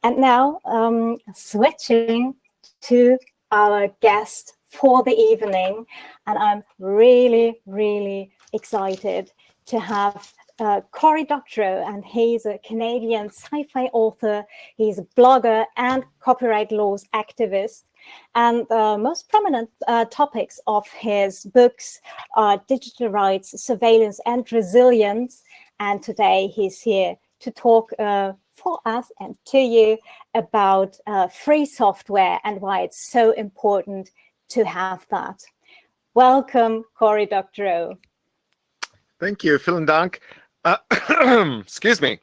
And now switching to our guest for the evening. And I'm really, really excited to have Cory Doctorow, and he's a Canadian sci-fi author. He's a blogger and copyright laws activist. And the most prominent topics of his books are digital rights, surveillance, and resilience. And today he's here to talk for us and to you about free software and why it's so important to have that. Welcome, Cory Doctorow. Thank you. Vielen Dank. Excuse me.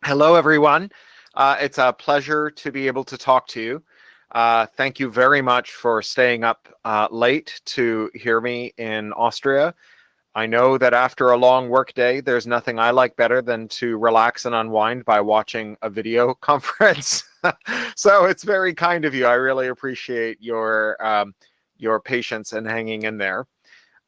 Hello, everyone. It's a pleasure to be able to talk to you. Thank you very much for staying up late to hear me in Austria. I know that after a long work day, there's nothing I like better than to relax and unwind by watching a video conference. So it's very kind of you. I really appreciate your patience and hanging in there.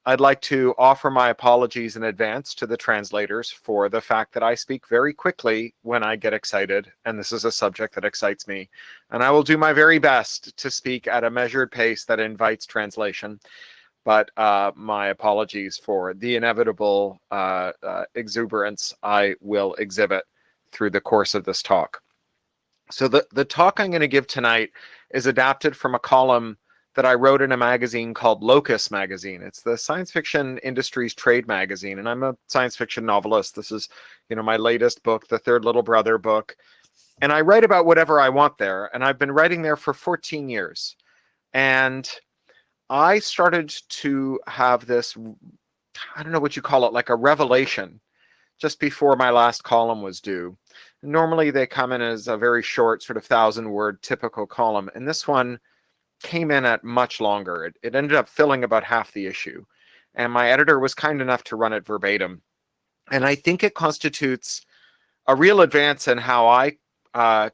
I'd like to offer my apologies in advance to the translators for the fact that I speak very quickly when I get excited, and this is a subject that excites me. And I will do my very best to speak at a measured pace that invites translation. But my apologies for the inevitable exuberance I will exhibit through the course of this talk. So the talk I'm going to give tonight is adapted from a column that I wrote in a magazine called Locus Magazine. It's the science fiction industry's trade magazine, and I'm a science fiction novelist. This is, my latest book, the Third Little Brother book. And I write about whatever I want there, and I've been writing there for 14 years. And I started to have this, I don't know what you call it, like a revelation just before my last column was due. Normally they come in as a very short, sort of 1,000-word typical column, and this one came in at much longer. It ended up filling about half the issue, and my editor was kind enough to run it verbatim. And I think it constitutes a real advance in how I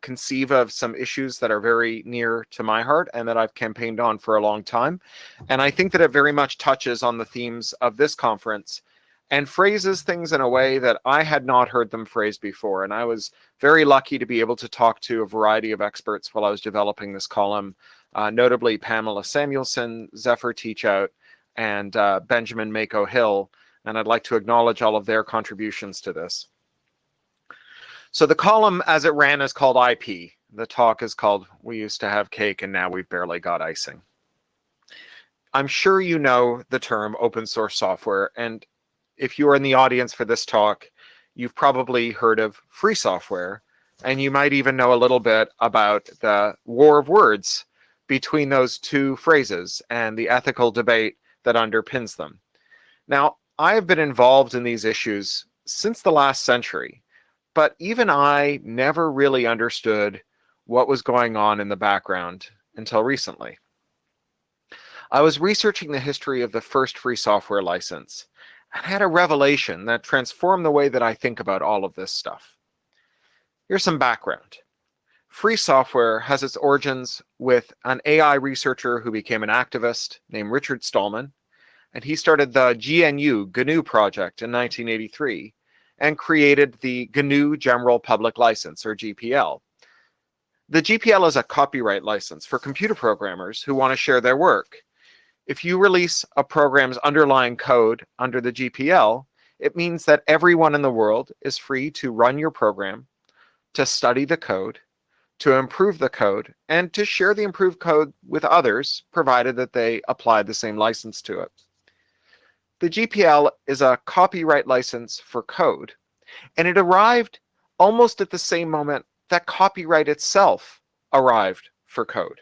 conceive of some issues that are very near to my heart and that I've campaigned on for a long time. And I think that it very much touches on the themes of this conference and phrases things in a way that I had not heard them phrased before. And I was very lucky to be able to talk to a variety of experts while I was developing this column, notably Pamela Samuelson, Zephyr Teachout, and Benjamin Mako-Hill. And I'd like to acknowledge all of their contributions to this. So the column as it ran is called IP. The talk is called We Used to Have Cake and Now We've Barely Got Icing. I'm sure you know the term open source software, and if you are in the audience for this talk, you've probably heard of free software, and you might even know a little bit about the war of words between those two phrases and the ethical debate that underpins them. Now, I have been involved in these issues since the last century, but even I never really understood what was going on in the background until recently. I was researching the history of the first free software license and had a revelation that transformed the way that I think about all of this stuff. Here's some background. Free software has its origins with an AI researcher who became an activist named Richard Stallman, and he started the GNU project in 1983 and created the GNU General Public License, or GPL. The GPL is a copyright license for computer programmers who want to share their work. If you release a program's underlying code under the GPL, it means that everyone in the world is free to run your program, to study the code, to improve the code, and to share the improved code with others, provided that they apply the same license to it. The GPL is a copyright license for code, and it arrived almost at the same moment that copyright itself arrived for code.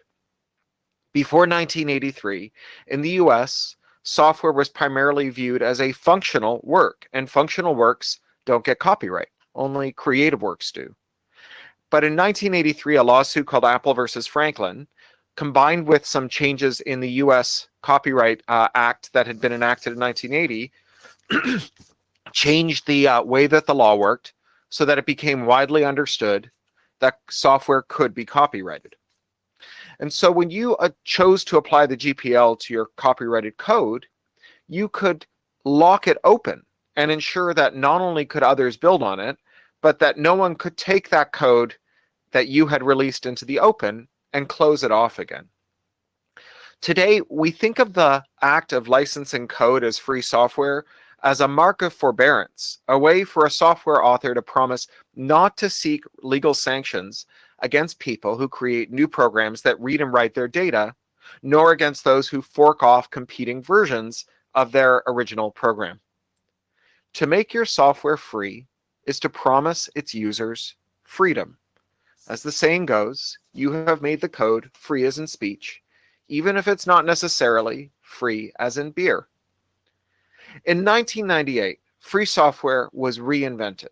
Before 1983, in the US, software was primarily viewed as a functional work, and functional works don't get copyright, only creative works do. But in 1983, a lawsuit called Apple versus Franklin, combined with some changes in the US Copyright Act that had been enacted in 1980, changed the way that the law worked so that it became widely understood that software could be copyrighted. And so when you chose to apply the GPL to your copyrighted code, you could lock it open and ensure that not only could others build on it, but that no one could take that code that you had released into the open and close it off again. Today, we think of the act of licensing code as free software as a mark of forbearance, a way for a software author to promise not to seek legal sanctions against people who create new programs that read and write their data, nor against those who fork off competing versions of their original program. To make your software free is to promise its users freedom. As the saying goes, you have made the code free as in speech, even if it's not necessarily free as in beer. In 1998, free software was reinvented.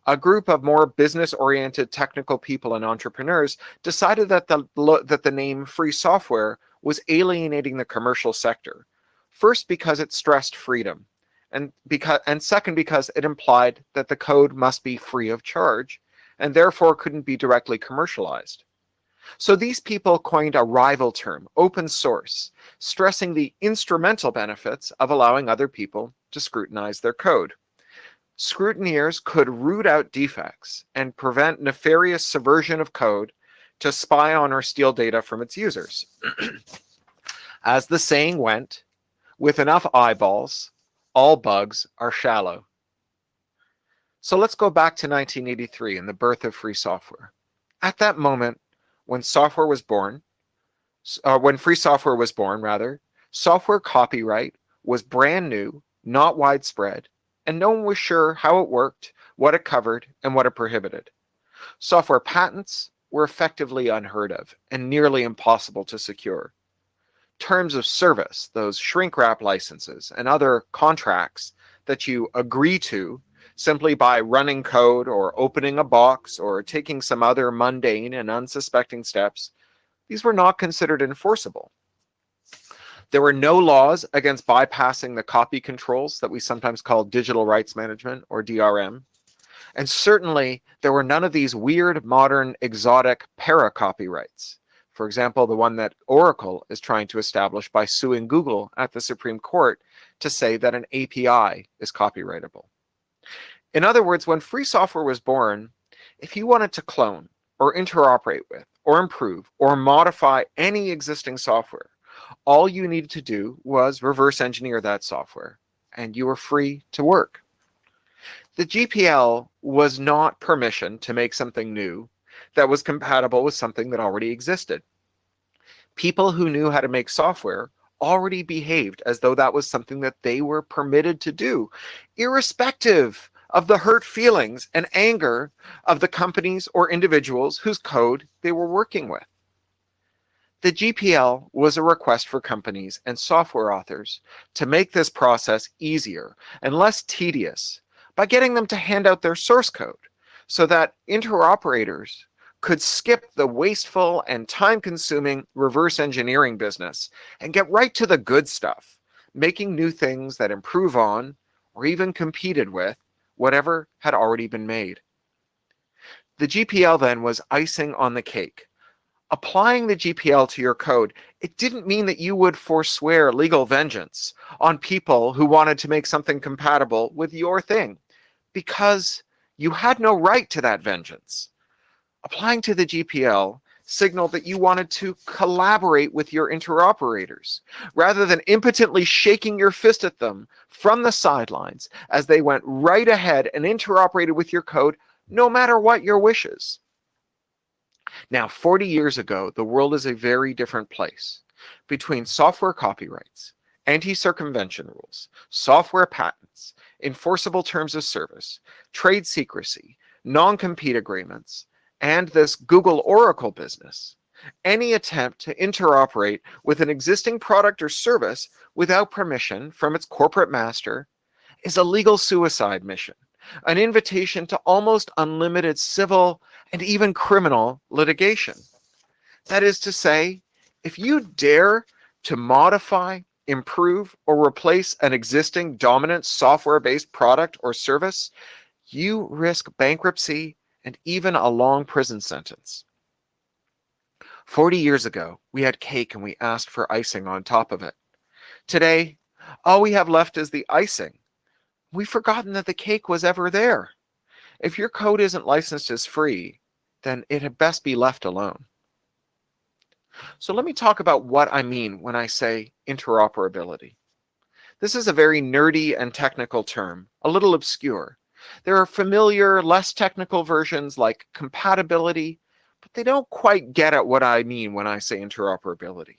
A group of more business-oriented technical people and entrepreneurs decided that the name free software was alienating the commercial sector. First, because it stressed freedom, and second, because it implied that the code must be free of charge, and therefore couldn't be directly commercialized. So these people coined a rival term, open source, stressing the instrumental benefits of allowing other people to scrutinize their code. Scrutineers could root out defects and prevent nefarious subversion of code to spy on or steal data from its users. As the saying went, with enough eyeballs, all bugs are shallow. So let's go back to 1983 and the birth of free software. At that moment, when free software was born, software copyright was brand new, not widespread, and no one was sure how it worked, what it covered, and what it prohibited. Software patents were effectively unheard of and nearly impossible to secure. Terms of service, those shrink-wrap licenses and other contracts that you agree to simply by running code or opening a box or taking some other mundane and unsuspecting steps, these were not considered enforceable. There were no laws against bypassing the copy controls that we sometimes call digital rights management, or DRM. And certainly, there were none of these weird, modern, exotic para-copyrights. For example, the one that Oracle is trying to establish by suing Google at the Supreme Court to say that an API is copyrightable. In other words, when free software was born, if you wanted to clone or interoperate with or improve or modify any existing software, all you needed to do was reverse engineer that software, and you were free to work. The GPL was not permission to make something new that was compatible with something that already existed. People who knew how to make software already behaved as though that was something that they were permitted to do, irrespective of the hurt feelings and anger of the companies or individuals whose code they were working with. The GPL was a request for companies and software authors to make this process easier and less tedious by getting them to hand out their source code so that interoperators could skip the wasteful and time-consuming reverse engineering business and get right to the good stuff, making new things that improve on or even competed with whatever had already been made. The GPL then was icing on the cake. Applying the GPL to your code, it didn't mean that you would forswear legal vengeance on people who wanted to make something compatible with your thing, because you had no right to that vengeance. Applying to the GPL signaled that you wanted to collaborate with your interoperators, rather than impotently shaking your fist at them from the sidelines as they went right ahead and interoperated with your code, no matter what your wishes. Now, 40 years ago, the world is a very different place. Between software copyrights, anti-circumvention rules, software patents, enforceable terms of service, trade secrecy, non-compete agreements, and this Google Oracle business, any attempt to interoperate with an existing product or service without permission from its corporate master is a legal suicide mission, an invitation to almost unlimited civil and even criminal litigation. That is to say, if you dare to modify, improve, or replace an existing dominant software-based product or service, you risk bankruptcy and even a long prison sentence. 40 years ago, we had cake and we asked for icing on top of it. Today, all we have left is the icing. We've forgotten that the cake was ever there. If your code isn't licensed as free, then it had best be left alone. So let me talk about what I mean when I say interoperability. This is a very nerdy and technical term, a little obscure. There are familiar, less technical versions like compatibility, but they don't quite get at what I mean when I say interoperability.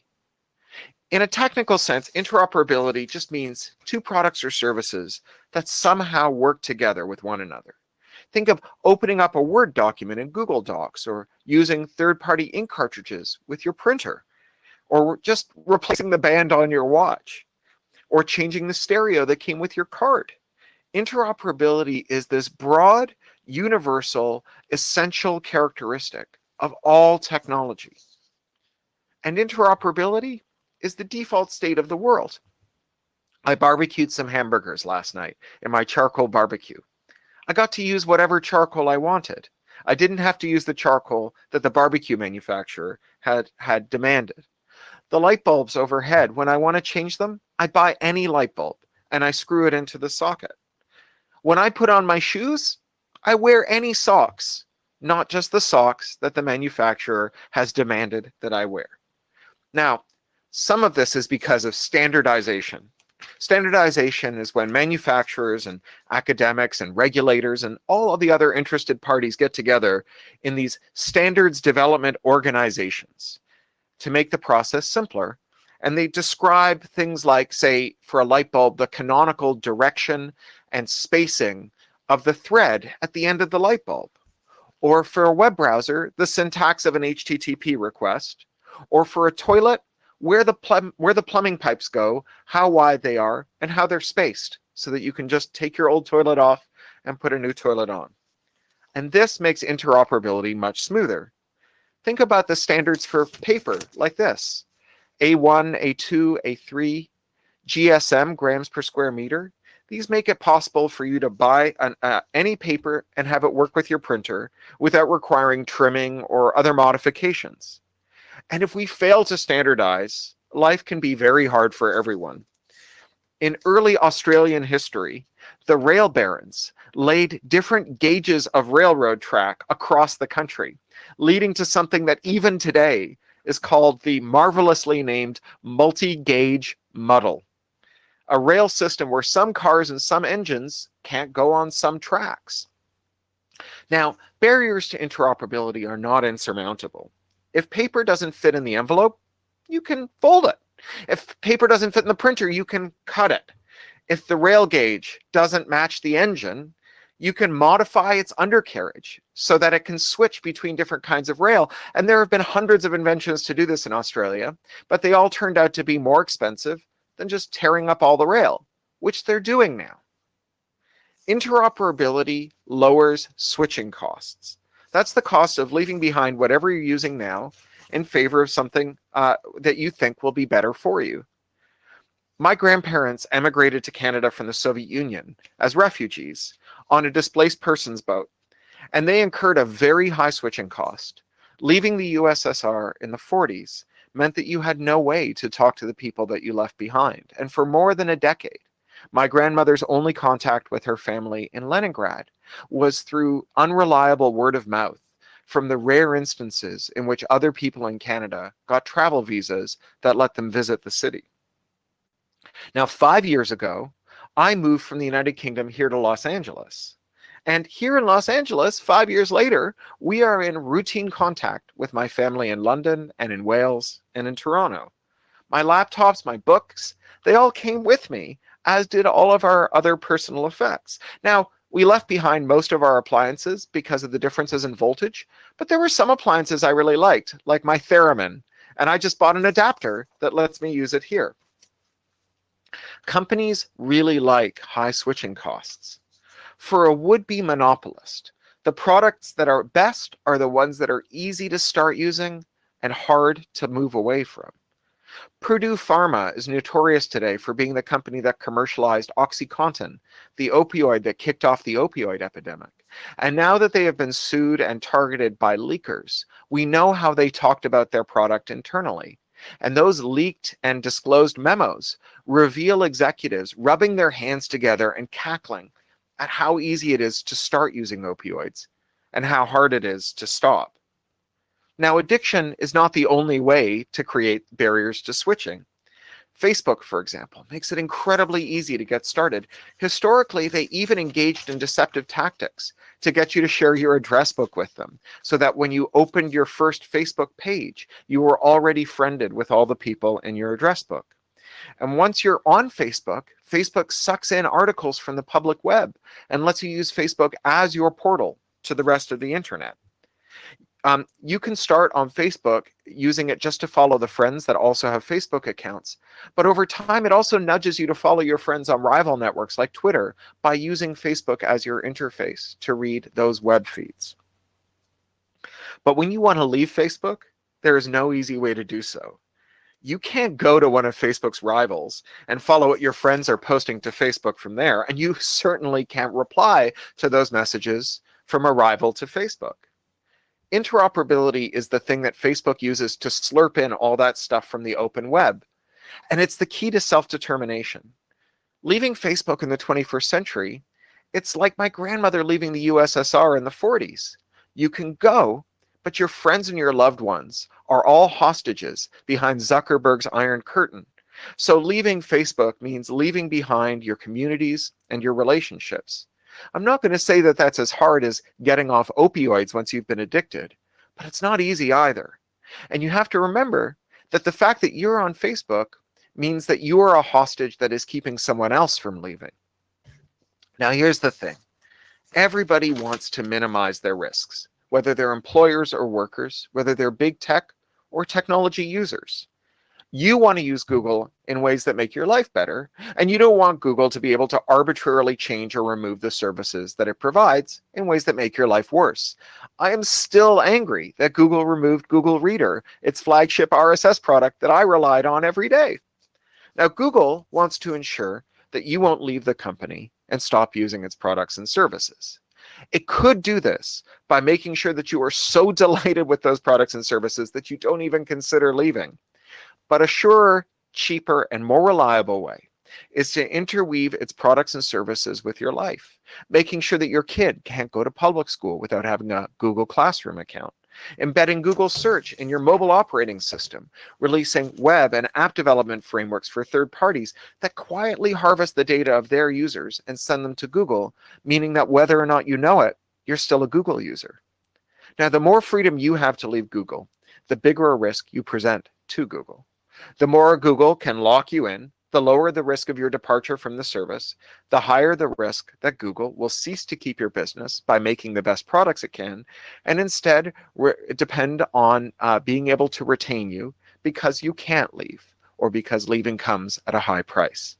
In a technical sense, interoperability just means two products or services that somehow work together with one another. Think of opening up a Word document in Google Docs, or using third-party ink cartridges with your printer, or just replacing the band on your watch, or changing the stereo that came with your card. Interoperability is this broad, universal, essential characteristic of all technology. And interoperability is the default state of the world. I barbecued some hamburgers last night in my charcoal barbecue. I got to use whatever charcoal I wanted. I didn't have to use the charcoal that the barbecue manufacturer had demanded. The light bulbs overhead, when I want to change them, I buy any light bulb and I screw it into the socket. When I put on my shoes, I wear any socks, not just the socks that the manufacturer has demanded that I wear. Now, some of this is because of standardization. Standardization is when manufacturers and academics and regulators and all of the other interested parties get together in these standards development organizations to make the process simpler. And they describe things like, say, for a light bulb, the canonical direction and spacing of the thread at the end of the light bulb. Or for a web browser, the syntax of an HTTP request. Or for a toilet, where the plumbing pipes go, how wide they are, and how they're spaced, so that you can just take your old toilet off and put a new toilet on. And this makes interoperability much smoother. Think about the standards for paper like this: A1, A2, A3, GSM, grams per square meter. These make it possible for you to buy any paper and have it work with your printer without requiring trimming or other modifications. And if we fail to standardize, life can be very hard for everyone. In early Australian history, the rail barons laid different gauges of railroad track across the country, leading to something that even today is called the marvelously named multi-gauge muddle. A rail system where some cars and some engines can't go on some tracks. Now, barriers to interoperability are not insurmountable. If paper doesn't fit in the envelope, you can fold it. If paper doesn't fit in the printer, you can cut it. If the rail gauge doesn't match the engine, you can modify its undercarriage so that it can switch between different kinds of rail. And there have been hundreds of inventions to do this in Australia, but they all turned out to be more expensive than just tearing up all the rail, which they're doing now. Interoperability lowers switching costs. That's the cost of leaving behind whatever you're using now in favor of something that you think will be better for you. My grandparents emigrated to Canada from the Soviet Union as refugees on a displaced persons boat, and they incurred a very high switching cost. Leaving the USSR in the 40s meant that you had no way to talk to the people that you left behind. And for more than a decade, my grandmother's only contact with her family in Leningrad was through unreliable word of mouth from the rare instances in which other people in Canada got travel visas that let them visit the city. Now, 5 years ago, I moved from the United Kingdom here to Los Angeles. And here in Los Angeles, 5 years later, we are in routine contact with my family in London and in Wales and in Toronto. My laptops, my books, they all came with me, as did all of our other personal effects. Now, we left behind most of our appliances because of the differences in voltage, but there were some appliances I really liked, like my Theremin, and I just bought an adapter that lets me use it here. Companies really like high switching costs. For a would-be monopolist, the products that are best are the ones that are easy to start using and hard to move away from. Purdue Pharma is notorious today for being the company that commercialized OxyContin, the opioid that kicked off the opioid epidemic. And now that they have been sued and targeted by leakers, we know how they talked about their product internally. And those leaked and disclosed memos reveal executives rubbing their hands together and cackling at how easy it is to start using opioids and how hard it is to stop. Now, addiction is not the only way to create barriers to switching. Facebook, for example, makes it incredibly easy to get started. Historically, they even engaged in deceptive tactics to get you to share your address book with them, so that when you opened your first Facebook page, you were already friended with all the people in your address book. And once you're on Facebook, Facebook sucks in articles from the public web and lets you use Facebook as your portal to the rest of the internet. You can start on Facebook using it just to follow the friends that also have Facebook accounts. But over time, it also nudges you to follow your friends on rival networks like Twitter by using Facebook as your interface to read those web feeds. But when you want to leave Facebook, there is no easy way to do so. You can't go to one of Facebook's rivals and follow what your friends are posting to Facebook from there. And you certainly can't reply to those messages from a rival to Facebook. Interoperability is the thing that Facebook uses to slurp in all that stuff from the open web. And it's the key to self-determination. Leaving Facebook in the 21st century, it's like my grandmother leaving the USSR in the 40s. You can go, but your friends and your loved ones are all hostages behind Zuckerberg's Iron Curtain. So leaving Facebook means leaving behind your communities and your relationships. I'm not going to say that that's as hard as getting off opioids once you've been addicted, but it's not easy either. And you have to remember that the fact that you're on Facebook means that you are a hostage that is keeping someone else from leaving. Now, here's the thing. Everybody wants to minimize their risks, whether they're employers or workers, whether they're big tech or technology users. You want to use Google in ways that make your life better, and you don't want Google to be able to arbitrarily change or remove the services that it provides in ways that make your life worse. I am still angry that Google removed Google Reader, its flagship RSS product that I relied on every day. Now, Google wants to ensure that you won't leave the company and stop using its products and services. It could do this by making sure that you are so delighted with those products and services that you don't even consider leaving. But a surer, cheaper, and more reliable way is to interweave its products and services with your life, making sure that your kid can't go to public school without having a Google Classroom account, embedding Google Search in your mobile operating system, releasing web and app development frameworks for third parties that quietly harvest the data of their users and send them to Google, meaning that whether or not you know it, you're still a Google user. Now, the more freedom you have to leave Google, the bigger a risk you present to Google. The more Google can lock you in, the lower the risk of your departure from the service, the higher the risk that Google will cease to keep your business by making the best products it can, and instead depend on being able to retain you because you can't leave, or because leaving comes at a high price.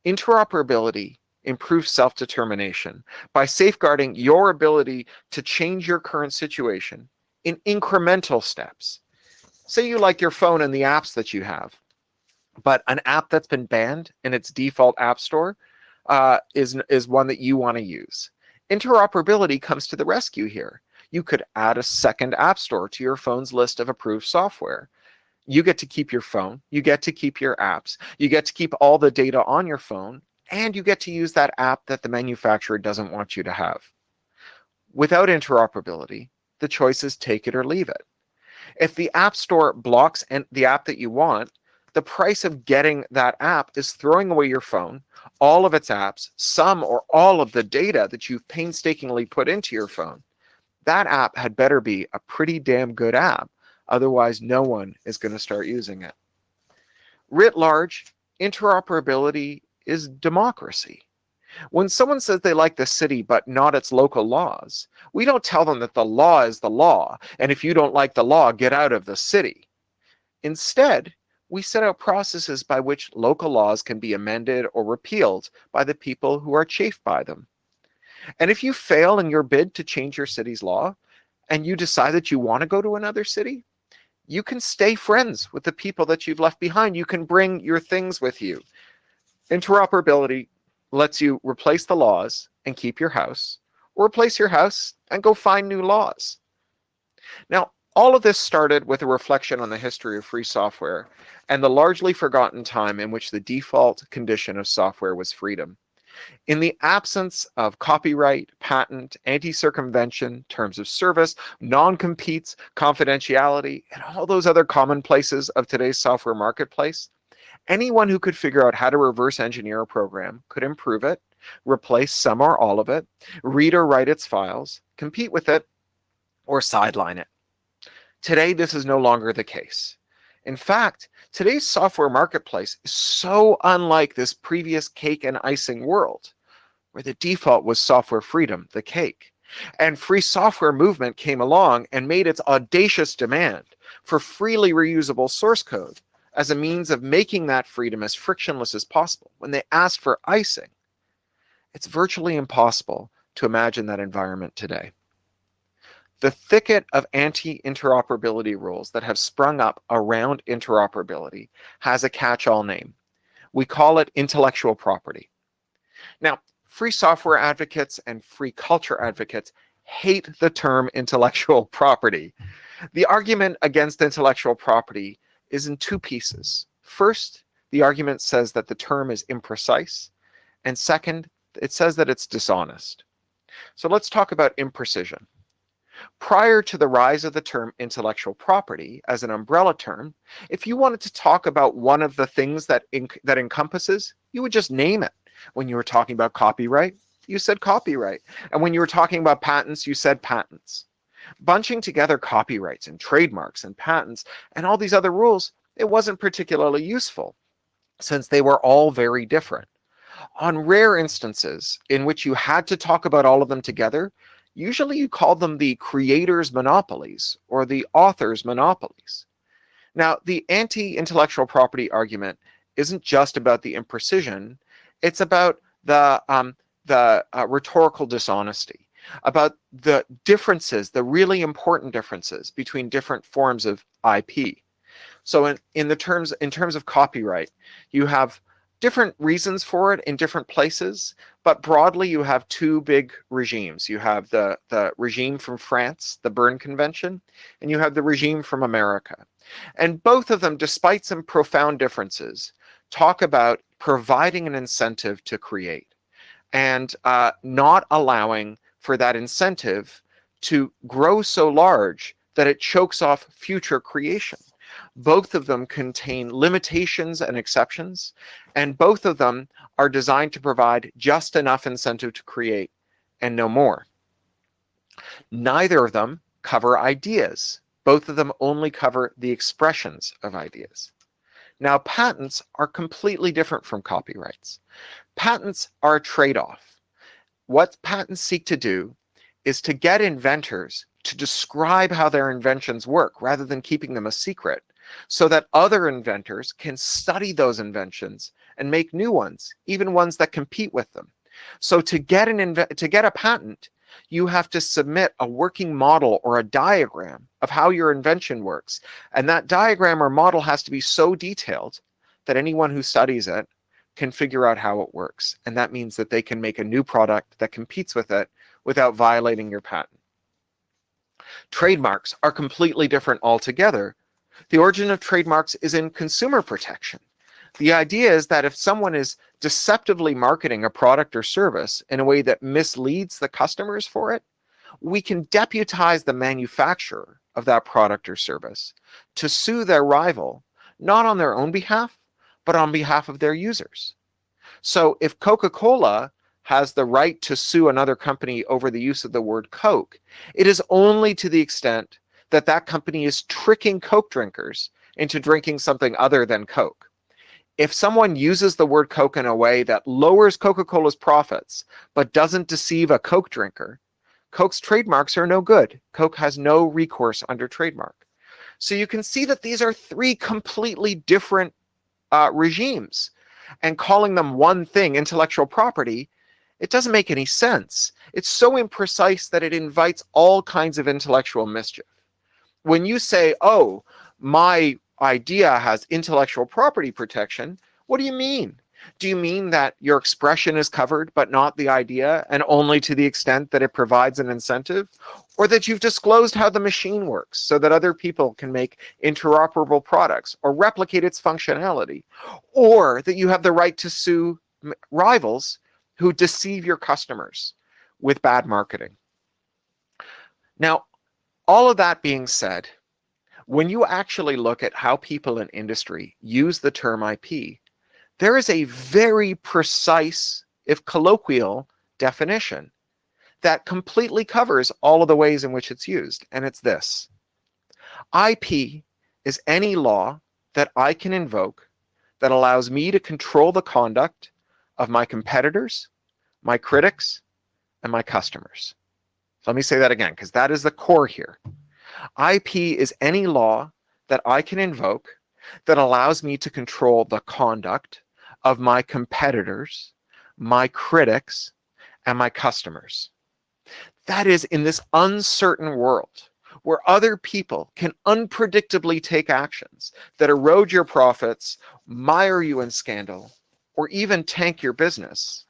Interoperability improves self-determination by safeguarding your ability to change your current situation in incremental steps. Say you like your phone and the apps that you have, but an app that's been banned in its default app store is one that you want to use. Interoperability comes to the rescue here. You could add a second app store to your phone's list of approved software. You get to keep your phone, you get to keep your apps, you get to keep all the data on your phone, and you get to use that app that the manufacturer doesn't want you to have. Without interoperability, the choice is take it or leave it. If the App Store blocks the app that you want, the price of getting that app is throwing away your phone, all of its apps, some or all of the data that you've painstakingly put into your phone. That app had better be a pretty damn good app, otherwise no one is going to start using it. Writ large, interoperability is democracy. When someone says they like the city but not its local laws, we don't tell them that the law is the law, and if you don't like the law, get out of the city. Instead, we set out processes by which local laws can be amended or repealed by the people who are chafed by them. And if you fail in your bid to change your city's law, and you decide that you want to go to another city, you can stay friends with the people that you've left behind. You can bring your things with you. Interoperability lets you replace the laws and keep your house, or replace your house and go find new laws. Now, all of this started with a reflection on the history of free software and the largely forgotten time in which the default condition of software was freedom. In the absence of copyright, patent, anti-circumvention, terms of service, non-competes, confidentiality, and all those other commonplaces of today's software marketplace, anyone who could figure out how to reverse engineer a program could improve it, replace some or all of it, read or write its files, compete with it, or sideline it. Today, this is no longer the case. In fact, today's software marketplace is so unlike this previous cake and icing world, where the default was software freedom, the cake. And free software movement came along and made its audacious demand for freely reusable source code as a means of making that freedom as frictionless as possible. When they asked for icing, it's virtually impossible to imagine that environment today. The thicket of anti-interoperability rules that have sprung up around interoperability has a catch-all name. We call it intellectual property. Now, free software advocates and free culture advocates hate the term intellectual property. The argument against intellectual property is in two pieces. First, the argument says that the term is imprecise, and second, it says that it's dishonest. So let's talk about imprecision. Prior to the rise of the term intellectual property as an umbrella term, if you wanted to talk about one of the things that encompasses, you would just name it. When you were talking about copyright, you said copyright. And when you were talking about patents, you said patents. Bunching together copyrights and trademarks and patents and all these other rules, it wasn't particularly useful since they were all very different. On rare instances in which you had to talk about all of them together, usually you called them the creator's monopolies or the author's monopolies. Now, the anti-intellectual property argument isn't just about the imprecision, it's about the rhetorical dishonesty, about the differences, the really important differences between different forms of IP. So in terms of copyright, you have different reasons for it in different places, but broadly you have two big regimes. You have the regime from France, the Berne Convention, and you have the regime from America. And both of them, despite some profound differences, talk about providing an incentive to create and not allowing for that incentive to grow so large that it chokes off future creation. Both of them contain limitations and exceptions, and both of them are designed to provide just enough incentive to create and no more. Neither of them cover ideas. Both of them only cover the expressions of ideas. Now, patents are completely different from copyrights. Patents are a trade-off. What patents seek to do is to get inventors to describe how their inventions work rather than keeping them a secret, so that other inventors can study those inventions and make new ones, even ones that compete with them. So to get a patent, you have to submit a working model or a diagram of how your invention works. And that diagram or model has to be so detailed that anyone who studies it can figure out how it works. And that means that they can make a new product that competes with it without violating your patent. Trademarks are completely different altogether. The origin of trademarks is in consumer protection. The idea is that if someone is deceptively marketing a product or service in a way that misleads the customers for it, we can deputize the manufacturer of that product or service to sue their rival, not on their own behalf, but on behalf of their users. So if Coca-Cola has the right to sue another company over the use of the word Coke, it is only to the extent that that company is tricking Coke drinkers into drinking something other than Coke. If someone uses the word Coke in a way that lowers Coca-Cola's profits, but doesn't deceive a Coke drinker, Coke's trademarks are no good. Coke has no recourse under trademark. So you can see that these are three completely different regimes, and calling them one thing, intellectual property, it doesn't make any sense. It's so imprecise that it invites all kinds of intellectual mischief. When you say, oh, my idea has intellectual property protection, what do you mean? Do you mean that your expression is covered but not the idea, and only to the extent that it provides an incentive? Or that you've disclosed how the machine works so that other people can make interoperable products or replicate its functionality? Or that you have the right to sue rivals who deceive your customers with bad marketing. Now, all of that being said, when you actually look at how people in industry use the term IP, there is a very precise, if colloquial, definition that completely covers all of the ways in which it's used, and it's this. IP is any law that I can invoke that allows me to control the conduct of my competitors, my critics, and my customers. So let me say that again, because that is the core here. IP is any law that I can invoke that allows me to control the conduct of my competitors, my critics, and my customers. That is, in this uncertain world where other people can unpredictably take actions that erode your profits, mire you in scandal, or even tank your business,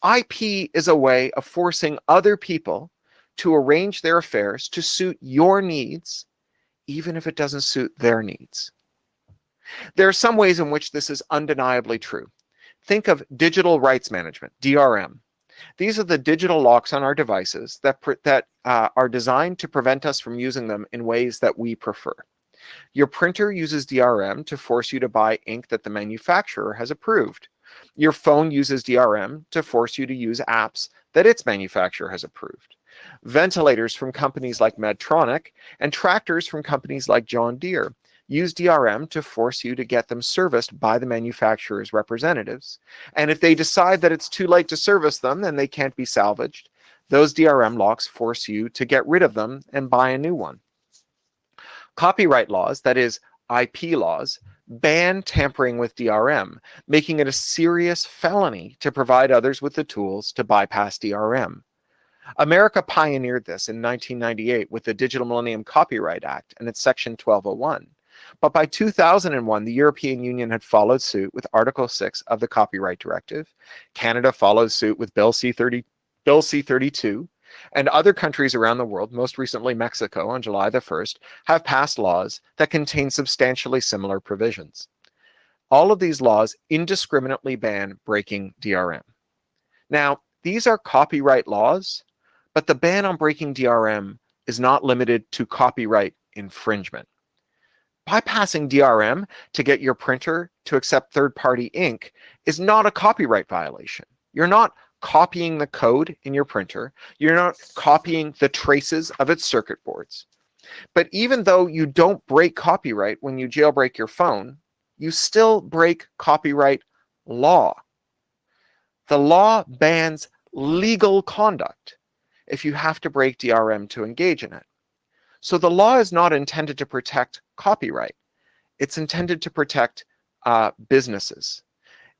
IP is a way of forcing other people to arrange their affairs to suit your needs, even if it doesn't suit their needs. There are some ways in which this is undeniably true. Think of digital rights management, DRM. These are the digital locks on our devices that are designed to prevent us from using them in ways that we prefer. Your printer uses DRM to force you to buy ink that the manufacturer has approved. Your phone uses DRM to force you to use apps that its manufacturer has approved. Ventilators from companies like Medtronic and tractors from companies like John Deere use DRM to force you to get them serviced by the manufacturer's representatives. And if they decide that it's too late to service them and they can't be salvaged, those DRM locks force you to get rid of them and buy a new one. Copyright laws, that is, IP laws, ban tampering with DRM, making it a serious felony to provide others with the tools to bypass DRM. America pioneered this in 1998 with the Digital Millennium Copyright Act and its Section 1201. But by 2001, the European Union had followed suit with Article 6 of the Copyright Directive. Canada followed suit with Bill C-32, and other countries around the world, most recently Mexico on July the 1st, have passed laws that contain substantially similar provisions. All of these laws indiscriminately ban breaking DRM. Now, these are copyright laws, but the ban on breaking DRM is not limited to copyright infringement. Bypassing DRM to get your printer to accept third-party ink is not a copyright violation. You're not copying the code in your printer. You're not copying the traces of its circuit boards. But even though you don't break copyright when you jailbreak your phone, you still break copyright law. The law bans legal conduct if you have to break DRM to engage in it. So the law is not intended to protect copyright. It's intended to protect businesses.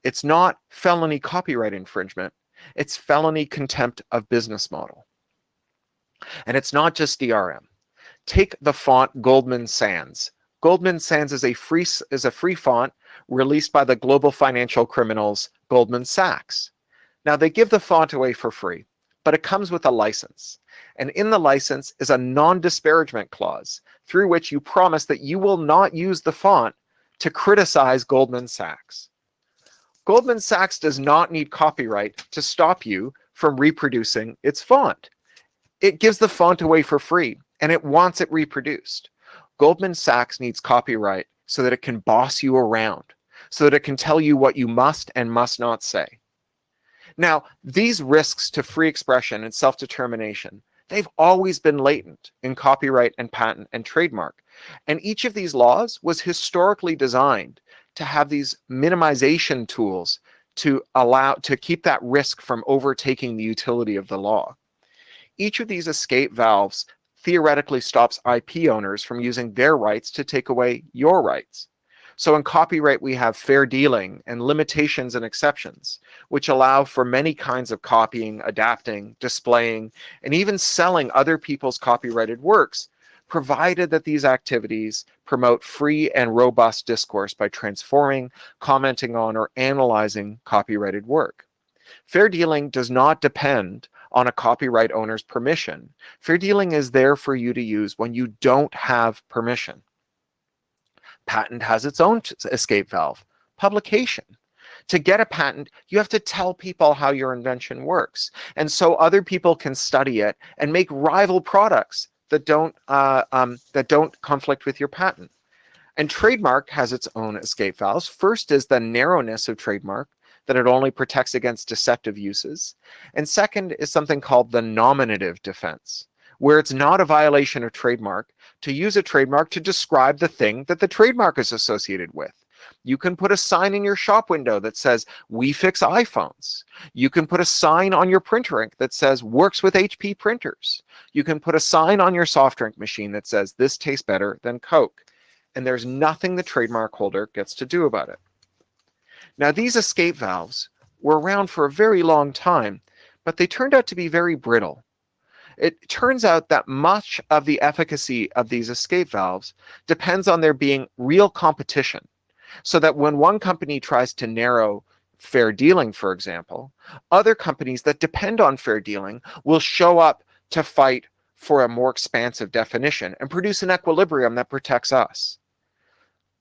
It's not felony copyright infringement. It's felony contempt of business model. And it's not just DRM. Take the font Goldman Sans. Goldman Sans is a free font released by the global financial criminals Goldman Sachs. Now, they give the font away for free, but it comes with a license. And in the license is a non-disparagement clause through which you promise that you will not use the font to criticize Goldman Sachs. Goldman Sachs does not need copyright to stop you from reproducing its font. It gives the font away for free, and it wants it reproduced. Goldman Sachs needs copyright so that it can boss you around, so that it can tell you what you must and must not say. Now, these risks to free expression and self-determination, they've always been latent in copyright and patent and trademark. And each of these laws was historically designed to have these minimization tools to keep that risk from overtaking the utility of the law. Each of these escape valves theoretically stops IP owners from using their rights to take away your rights. So in copyright, we have fair dealing and limitations and exceptions, which allow for many kinds of copying, adapting, displaying, and even selling other people's copyrighted works, provided that these activities promote free and robust discourse by transforming, commenting on, or analyzing copyrighted work. Fair dealing does not depend on a copyright owner's permission. Fair dealing is there for you to use when you don't have permission. Patent has its own escape valve, publication. To get a patent, you have to tell people how your invention works. And so other people can study it and make rival products that don't conflict with your patent. And trademark has its own escape valves. First is the narrowness of trademark, that it only protects against deceptive uses. And second is something called the nominative defense, where it's not a violation of trademark to use a trademark to describe the thing that the trademark is associated with. You can put a sign in your shop window that says, "We fix iPhones." You can put a sign on your printer ink that says, "Works with HP printers." You can put a sign on your soft drink machine that says, "This tastes better than Coke." And there's nothing the trademark holder gets to do about it. Now, these escape valves were around for a very long time, but they turned out to be very brittle. It turns out that much of the efficacy of these escape valves depends on there being real competition, so that when one company tries to narrow fair dealing, for example, other companies that depend on fair dealing will show up to fight for a more expansive definition and produce an equilibrium that protects us.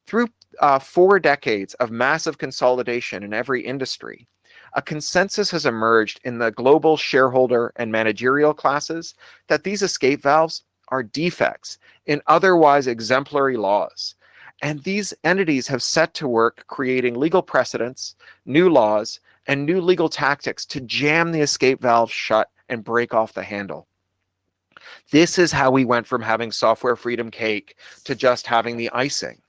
Through 4 decades of massive consolidation in every industry, a consensus has emerged in the global shareholder and managerial classes that these escape valves are defects in otherwise exemplary laws. And these entities have set to work creating legal precedents, new laws, and new legal tactics to jam the escape valve shut and break off the handle. This is how we went from having software freedom cake to just having the icing.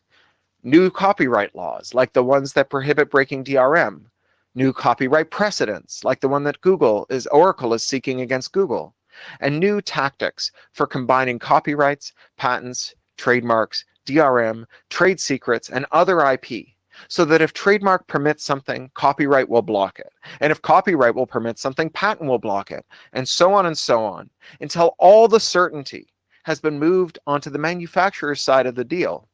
New copyright laws, like the ones that prohibit breaking DRM. New copyright precedents, like the one that Oracle is seeking against Google. And new tactics for combining copyrights, patents, trademarks, DRM, trade secrets, and other IP, so that if trademark permits something, copyright will block it. And if copyright will permit something, patent will block it, and so on, until all the certainty has been moved onto the manufacturer's side of the deal,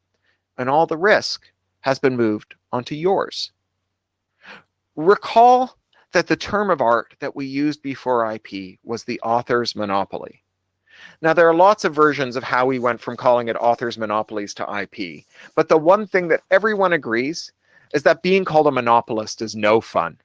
and all the risk has been moved onto yours. Recall that the term of art that we used before IP was the author's monopoly. Now, there are lots of versions of how we went from calling it author's monopolies to IP, but the one thing that everyone agrees is that being called a monopolist is no fun.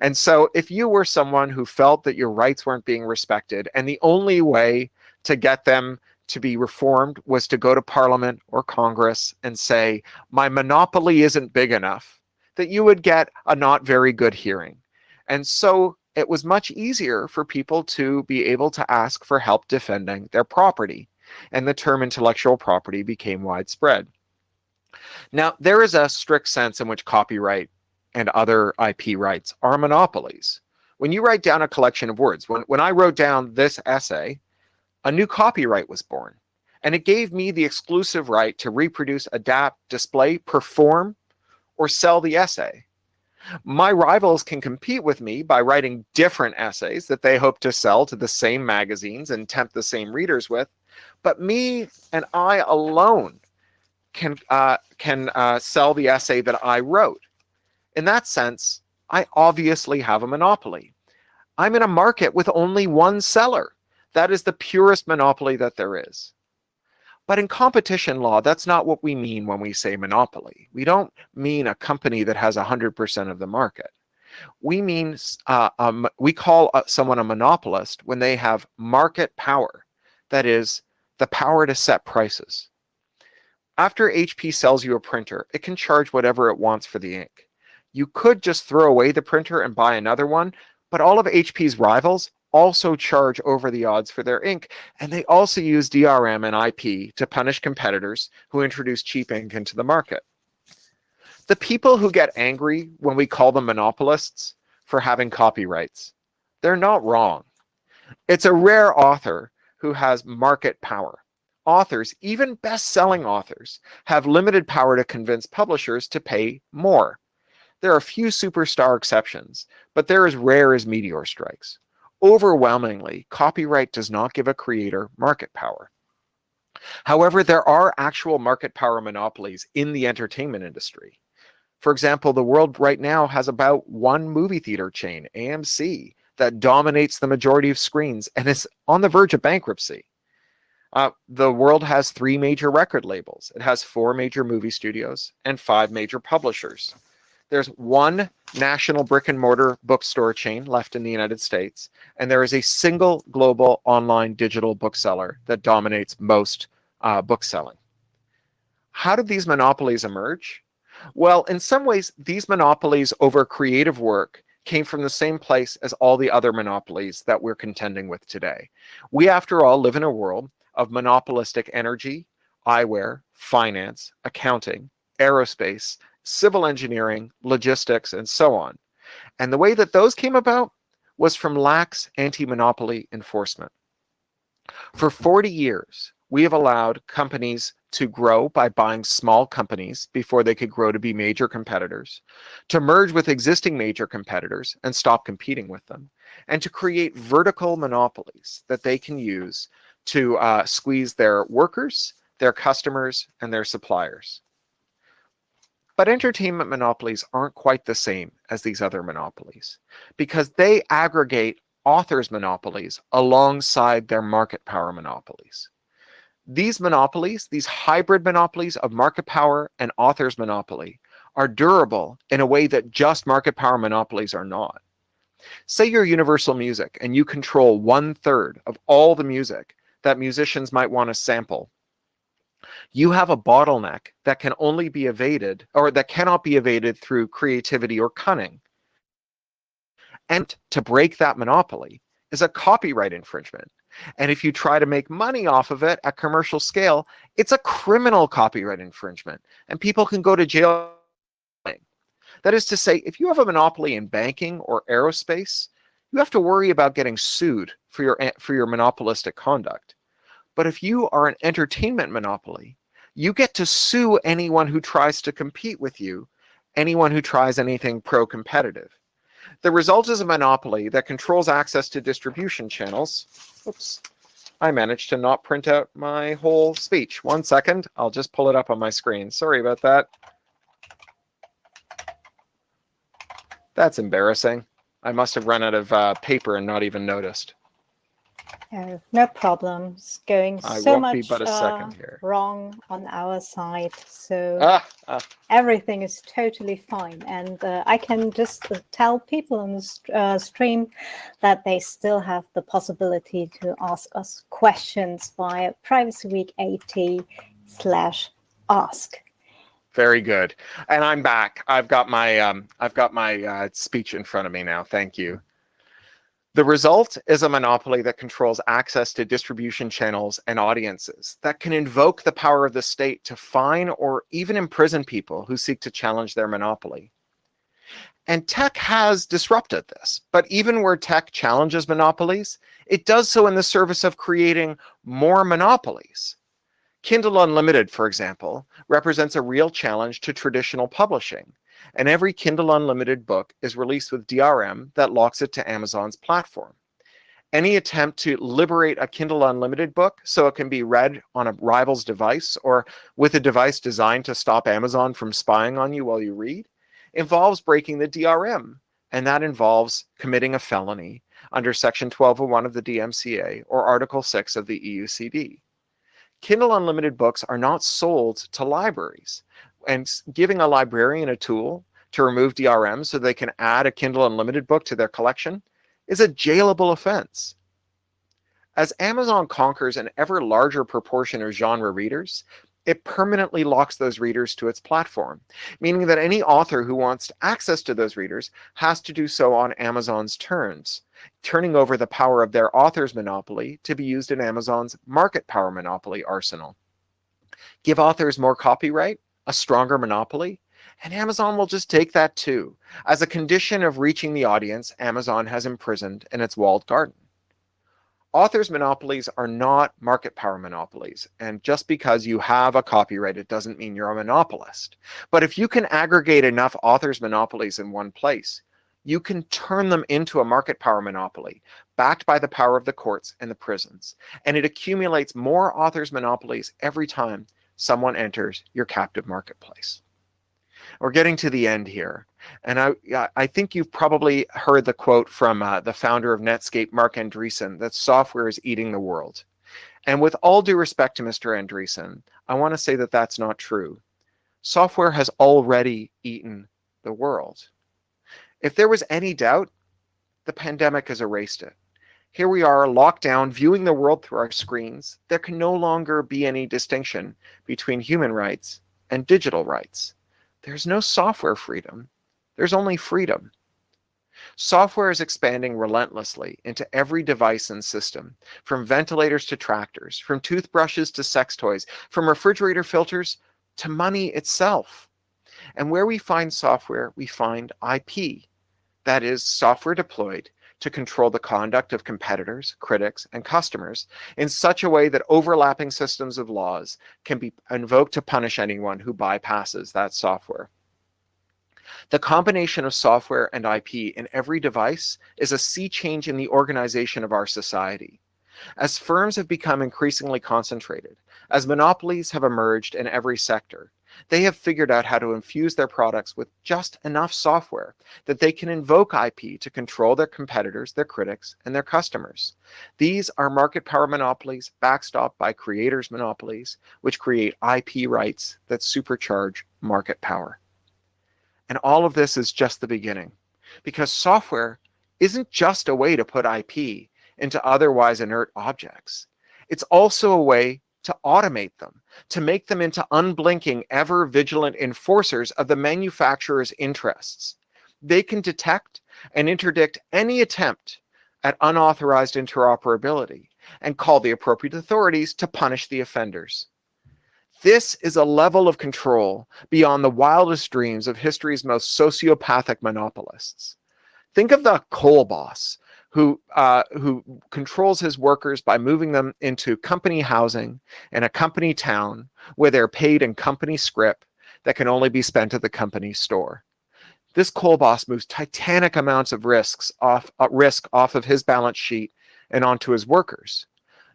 And so if you were someone who felt that your rights weren't being respected, and the only way to get them to be reformed was to go to Parliament or Congress and say, "My monopoly isn't big enough," that you would get a not very good hearing. And so it was much easier for people to be able to ask for help defending their property, and the term intellectual property became widespread. Now, there is a strict sense in which copyright and other IP rights are monopolies. When you write down a collection of words, when I wrote down this essay, a new copyright was born, and it gave me the exclusive right to reproduce, adapt, display, perform, or sell the essay. My rivals can compete with me by writing different essays that they hope to sell to the same magazines and tempt the same readers with, but me and I alone can sell the essay that I wrote. In that sense, I obviously have a monopoly. I'm in a market with only one seller. That is the purest monopoly that there is. But in competition law, that's not what we mean when we say monopoly. We don't mean a company that has 100% of the market. We mean, we call someone a monopolist when they have market power. That is, the power to set prices. After HP sells you a printer, it can charge whatever it wants for the ink. You could just throw away the printer and buy another one, but all of HP's rivals also charge over the odds for their ink, and they also use DRM and IP to punish competitors who introduce cheap ink into the market. The people who get angry when we call them monopolists for having copyrights, they're not wrong. It's a rare author who has market power. Authors, even best-selling authors, have limited power to convince publishers to pay more. There are a few superstar exceptions, but they're as rare as meteor strikes. Overwhelmingly, copyright does not give a creator market power. However, there are actual market power monopolies in the entertainment industry. For example, the world right now has about one movie theater chain, AMC, that dominates the majority of screens and is on the verge of bankruptcy. The world has 3 major record labels. It has 4 major movie studios and 5 major publishers. There's one national brick and mortar bookstore chain left in the United States, and there is a single global online digital bookseller that dominates most book selling. How did these monopolies emerge? Well, in some ways, these monopolies over creative work came from the same place as all the other monopolies that we're contending with today. We, after all, live in a world of monopolistic energy, eyewear, finance, accounting, aerospace, civil engineering, logistics, and so on. And the way that those came about was from lax anti-monopoly enforcement. For 40 years, we have allowed companies to grow by buying small companies before they could grow to be major competitors, to merge with existing major competitors and stop competing with them, and to create vertical monopolies that they can use to squeeze their workers, their customers, and their suppliers. But entertainment monopolies aren't quite the same as these other monopolies because they aggregate authors' monopolies alongside their market power monopolies. These monopolies, these hybrid monopolies of market power and authors' monopoly, are durable in a way that just market power monopolies are not. Say you're Universal Music and you control 1/3 of all the music that musicians might want to sample. You have a bottleneck that can only be evaded, or that cannot be evaded through creativity or cunning. And to break that monopoly is a copyright infringement. And if you try to make money off of it at commercial scale, it's a criminal copyright infringement, and people can go to jail. That is to say, if you have a monopoly in banking or aerospace, you have to worry about getting sued for your monopolistic conduct. But if you are an entertainment monopoly, you get to sue anyone who tries to compete with you, anyone who tries anything pro-competitive. The result is a monopoly that controls access to distribution channels. Oops, I managed to not print out my whole speech. 1 second, I'll just pull it up on my screen. Sorry about that. That's embarrassing. I must have run out of paper and not even noticed. Oh, no problems. Going so much wrong on our side. So everything is totally fine. And I can just tell people on the stream that they still have the possibility to ask us questions via PrivacyWeek AT/ask. Very good. And I'm back. I've got my speech in front of me now. Thank you. The result is a monopoly that controls access to distribution channels and audiences that can invoke the power of the state to fine or even imprison people who seek to challenge their monopoly. And tech has disrupted this, but even where tech challenges monopolies, it does so in the service of creating more monopolies. Kindle Unlimited, for example, represents a real challenge to traditional publishing. And every Kindle Unlimited book is released with DRM that locks it to Amazon's platform. Any attempt to liberate a Kindle Unlimited book so it can be read on a rival's device or with a device designed to stop Amazon from spying on you while you read involves breaking the DRM, and that involves committing a felony under Section 1201 of the DMCA or Article 6 of the EUCD. Kindle Unlimited books are not sold to libraries, and giving a librarian a tool to remove DRM so they can add a Kindle Unlimited book to their collection is a jailable offense. As Amazon conquers an ever larger proportion of genre readers, it permanently locks those readers to its platform, meaning that any author who wants access to those readers has to do so on Amazon's terms, turning over the power of their author's monopoly to be used in Amazon's market power monopoly arsenal. Give authors more copyright, a stronger monopoly, and Amazon will just take that too. As a condition of reaching the audience Amazon has imprisoned in its walled garden. Authors' monopolies are not market power monopolies, and just because you have a copyright, it doesn't mean you're a monopolist. But if you can aggregate enough authors' monopolies in one place, you can turn them into a market power monopoly, backed by the power of the courts and the prisons, and it accumulates more authors' monopolies every time someone enters your captive marketplace. We're getting to the end here. And I think you've probably heard the quote from the founder of Netscape, Mark Andreessen, that software is eating the world. And with all due respect to Mr. Andreessen, I want to say that that's not true. Software has already eaten the world. If there was any doubt, the pandemic has erased it. Here we are, locked down, viewing the world through our screens. There can no longer be any distinction between human rights and digital rights. There's no software freedom. There's only freedom. Software is expanding relentlessly into every device and system, from ventilators to tractors, from toothbrushes to sex toys, from refrigerator filters to money itself. And where we find software, we find IP. That is, software deployed to control the conduct of competitors, critics, and customers in such a way that overlapping systems of laws can be invoked to punish anyone who bypasses that software. The combination of software and IP in every device is a sea change in the organization of our society. As firms have become increasingly concentrated, as monopolies have emerged in every sector, they have figured out how to infuse their products with just enough software that they can invoke IP to control their competitors, their critics, and their customers. These are market power monopolies backstopped by creators' monopolies, which create IP rights that supercharge market power. And all of this is just the beginning, because software isn't just a way to put IP into otherwise inert objects. It's also a way to automate them, to make them into unblinking, ever vigilant enforcers of the manufacturer's interests. They can detect and interdict any attempt at unauthorized interoperability and call the appropriate authorities to punish the offenders. This is a level of control beyond the wildest dreams of history's most sociopathic monopolists. Think of the coal boss who controls his workers by moving them into company housing in a company town where they're paid in company scrip that can only be spent at the company store. This coal boss moves titanic amounts of risk off of his balance sheet and onto his workers.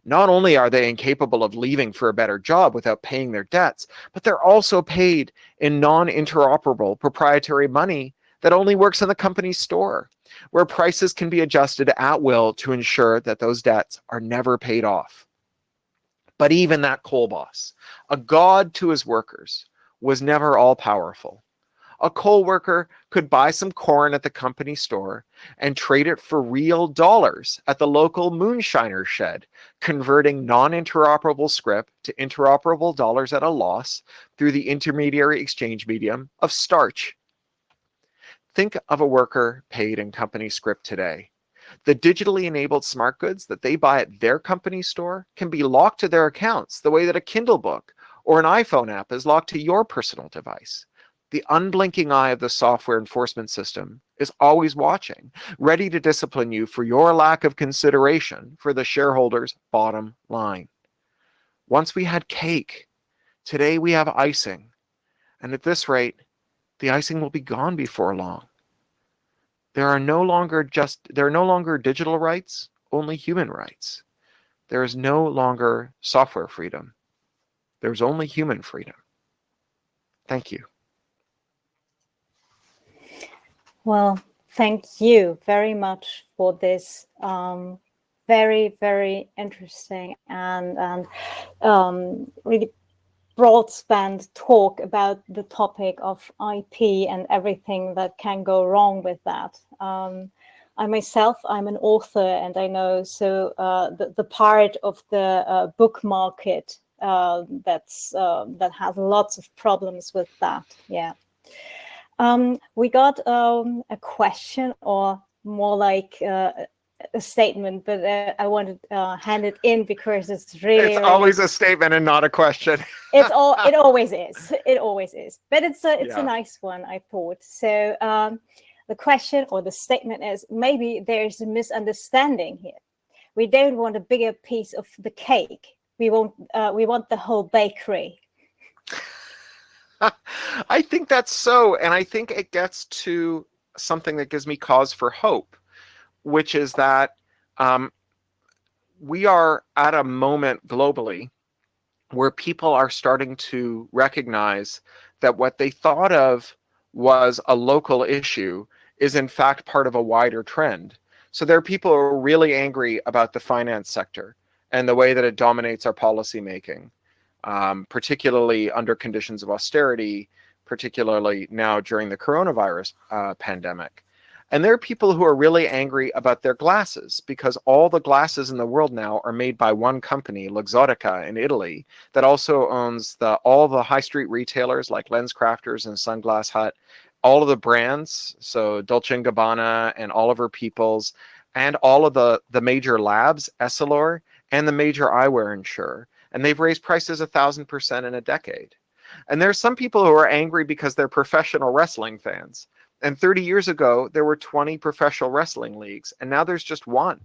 Not only are they incapable of leaving for a better job without paying their debts, but they're also paid in non-interoperable proprietary money that only works in the company's store, where prices can be adjusted at will to ensure that those debts are never paid off. But even that coal boss, a god to his workers, was never all-powerful. A coal worker could buy some corn at the company store and trade it for real dollars at the local moonshiner shed, converting non-interoperable scrip to interoperable dollars at a loss through the intermediary exchange medium of starch. Think of a worker paid in company scrip today. The digitally enabled smart goods that they buy at their company store can be locked to their accounts the way that a Kindle book or an iPhone app is locked to your personal device. The unblinking eye of the software enforcement system is always watching, ready to discipline you for your lack of consideration for the shareholders' bottom line. Once we had cake, today we have icing. And at this rate, the icing will be gone before long. There are no longer digital rights, only human rights. There is no longer software freedom. There's only human freedom. Thank you. Well, thank you very much for this very, very interesting and really broad-span talk about the topic of IP and everything that can go wrong with that. I myself, I'm an author, and I know the part of the book market that has lots of problems with that. Yeah. We got a question, or more like a statement, but I want to hand it in because it's really always a statement and not a question. It always is. It always is. But it's a nice one, I thought. So the question or the statement is, maybe there's a misunderstanding here. We don't want a bigger piece of the cake. We want the whole bakery. I think that's so, and I think it gets to something that gives me cause for hope, which is that we are at a moment globally where people are starting to recognize that what they thought of was a local issue is in fact part of a wider trend. So there are people who are really angry about the finance sector and the way that it dominates our policy making. Particularly under conditions of austerity, particularly now during the coronavirus pandemic. And there are people who are really angry about their glasses because all the glasses in the world now are made by one company, Luxottica in Italy, that also owns all the high street retailers like LensCrafters and Sunglass Hut, all of the brands, so Dolce & Gabbana and Oliver Peoples, and all of the major labs, Essilor, and the major eyewear insurer. And they've raised prices 1,000% in a decade. And there's some people who are angry because they're professional wrestling fans. And 30 years ago, there were 20 professional wrestling leagues, and now there's just one.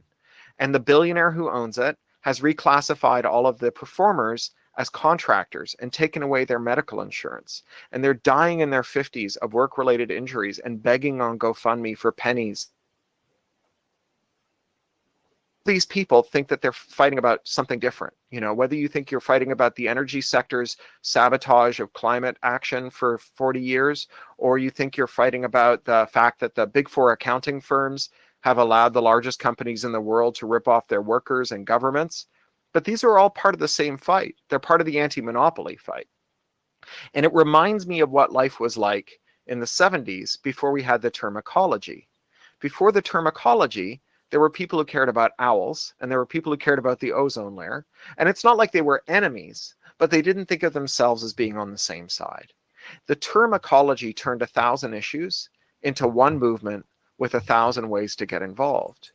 And the billionaire who owns it has reclassified all of the performers as contractors and taken away their medical insurance. And they're dying in their 50s of work-related injuries and begging on GoFundMe for pennies. These people think that they're fighting about something different. You know, whether you think you're fighting about the energy sector's sabotage of climate action for 40 years, or you think you're fighting about the fact that the big four accounting firms have allowed the largest companies in the world to rip off their workers and governments. But these are all part of the same fight. They're part of the anti-monopoly fight. And it reminds me of what life was like in the 70s before we had the term ecology. Before the term ecology, there were people who cared about owls, and there were people who cared about the ozone layer. And it's not like they were enemies, but they didn't think of themselves as being on the same side. The term ecology turned 1,000 issues into one movement with 1,000 ways to get involved.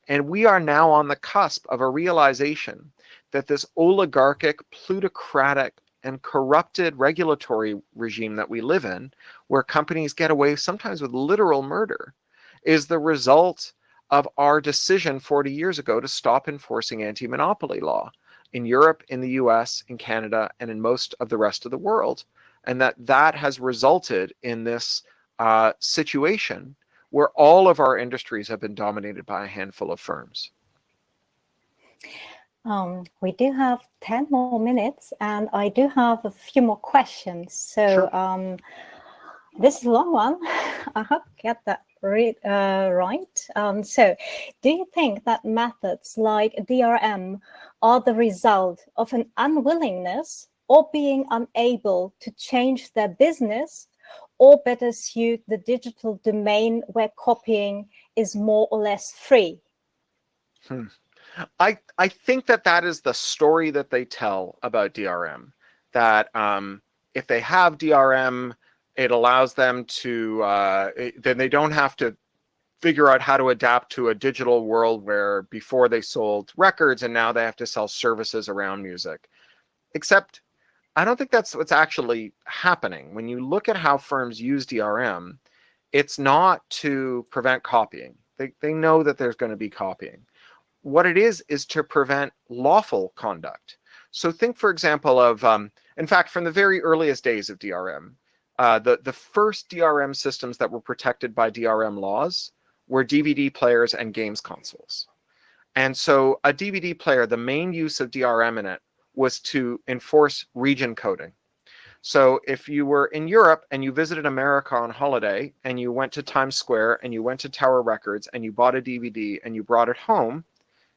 And we are now on the cusp of a realization that this oligarchic, plutocratic, and corrupted regulatory regime that we live in, where companies get away sometimes with literal murder, is the result of our decision 40 years ago to stop enforcing anti-monopoly law in Europe, in the US, in Canada, and in most of the rest of the world. And that has resulted in this situation where all of our industries have been dominated by a handful of firms. We do have 10 more minutes, and I do have a few more questions. So sure. This is a long one. I hope I get that right. So do you think that methods like DRM are the result of an unwillingness or being unable to change their business, or better suit the digital domain where copying is more or less free? I think that is the story that they tell about DRM, that if they have DRM, it allows them to, then they don't have to figure out how to adapt to a digital world where before they sold records and now they have to sell services around music. Except I don't think that's what's actually happening. When you look at how firms use DRM, it's not to prevent copying. They know that there's going to be copying. What it is to prevent lawful conduct. So think, for example, of, in fact, from the very earliest days of DRM, the first DRM systems that were protected by DRM laws were DVD players and games consoles. And so a DVD player, the main use of DRM in it was to enforce region coding. So if you were in Europe and you visited America on holiday and you went to Times Square and you went to Tower Records and you bought a DVD and you brought it home,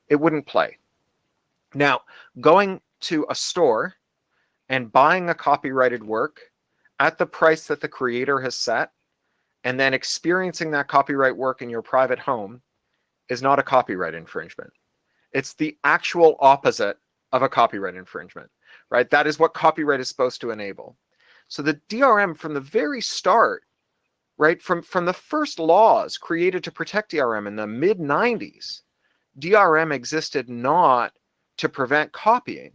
it wouldn't play. Now, going to a store and buying a copyrighted work at the price that the creator has set, and then experiencing that copyright work in your private home is not a copyright infringement. It's the actual opposite of a copyright infringement, right? That is what copyright is supposed to enable. So the DRM from the very start, right, from the first laws created to protect DRM in the mid-90s, DRM existed not to prevent copying,